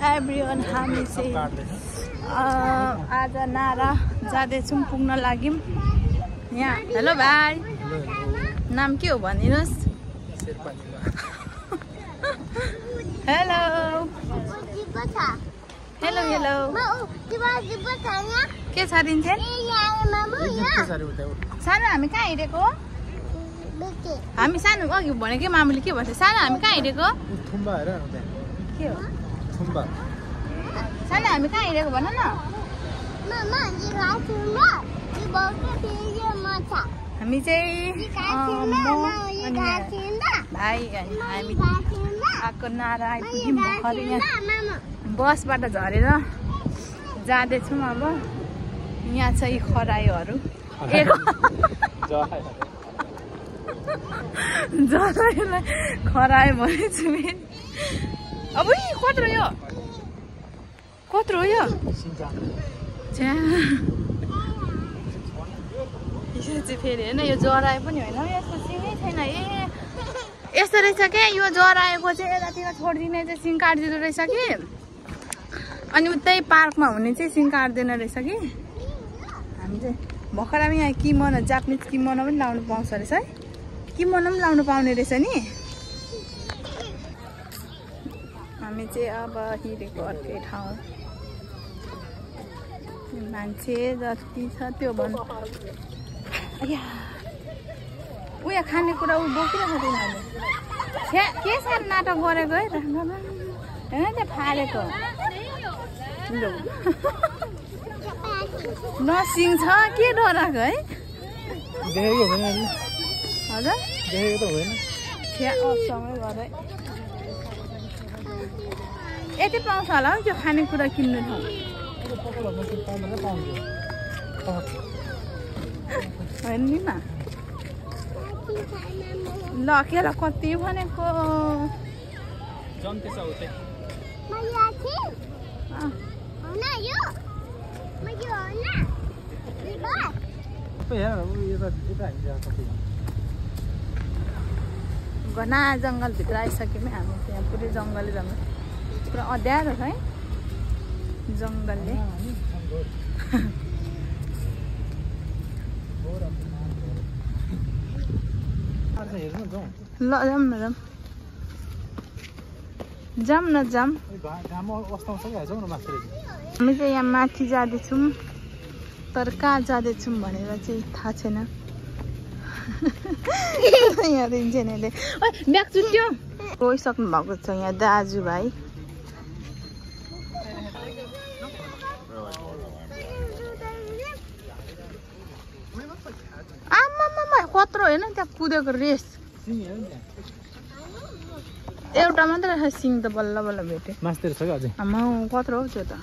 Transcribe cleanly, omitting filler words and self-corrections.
Everyone, हामी चाहिँ आज नारा जाँदैछौँ, पुग्न लाग्यौँ यहाँ। हेलो भाइ, नाम के हो भनिदिनुहोस्? हेलो हेलो हेलो, के छ रिन्छेन? सानो हामी कहाँ हिँडेको? हामी सानो अघि भनेको मामुले के भन्छ? सानो हामी कहाँ हिँडेको? के हो सानो हामी कहाँ हिँडेको भन न? हामी चाहिँ भाइ अनि हामी आएको नारा आइपुग्यौँ भर्खरै। यहाँ बसबाट झरेर जाँदैछौँ। अब यहाँ चाहिँ खरायोहरू जरायोलाई खरायो भनेछु नि। अब कत्रो यो कत्रो हो यो चाहिँ फेरि होइन, यो जरायो पनि होइन, यसको सिङै छैन। ए यस्तो रहेछ क्या, यो जराएको चाहिँ यतातिर छोडिदिने चाहिँ सिङ काटिदिँदो रहेछ कि, अनि उतै पार्कमा हुने चाहिँ सिङ काट्दैन रहेछ कि। हामी चाहिँ भर्खर यहाँ किमोनो, जापानिज किमोनो पनि लाउनु पाउँछ रहेछ है। किमोनो पनि लाउनु पाउने रहेछ नि। हामी चाहिँ अब हिँडेको अर्कै ठाउँ। मान्छे जति छ त्यो भन्नु उयो खानेकुरा ऊ बोकिरहेको तिनीहरूले। के साह्रो नाटक गरेको है, होइन त्यो फालेको नसिङ छ के डराएको है? हजुर सँगै गरे यति पाउँछ होला हौ त्यो खानेकुरा किन्ने ठाउँ। होइन नि न ल के ल कति भनेको घना जङ्गलभित्र आइसक्यौँ हामी। त्यहाँ पुरै जङ्गलै जङ्गल, पुरा अँध्यारो छ है जङ्गलले। ल जाऊँ न जाऊँ न जाऊँ। हामी चाहिँ यहाँ माथि जाँदैछौँ, तर कहाँ जाँदैछौँ भनेर चाहिँ थाहा छैन। यहाँ रिन्छेनले ब्याग चुट्यो गइसक्नु भएको छ यहाँ दाजुभाइ। आमामा कत्रो होइन त्यहाँ कुदेको रेस। एउटा मात्रै सिङ त बल्ल बल्ल भेट्यो। मास्तिर छ क्या अझै। आमा कत्रो हौ त्यो त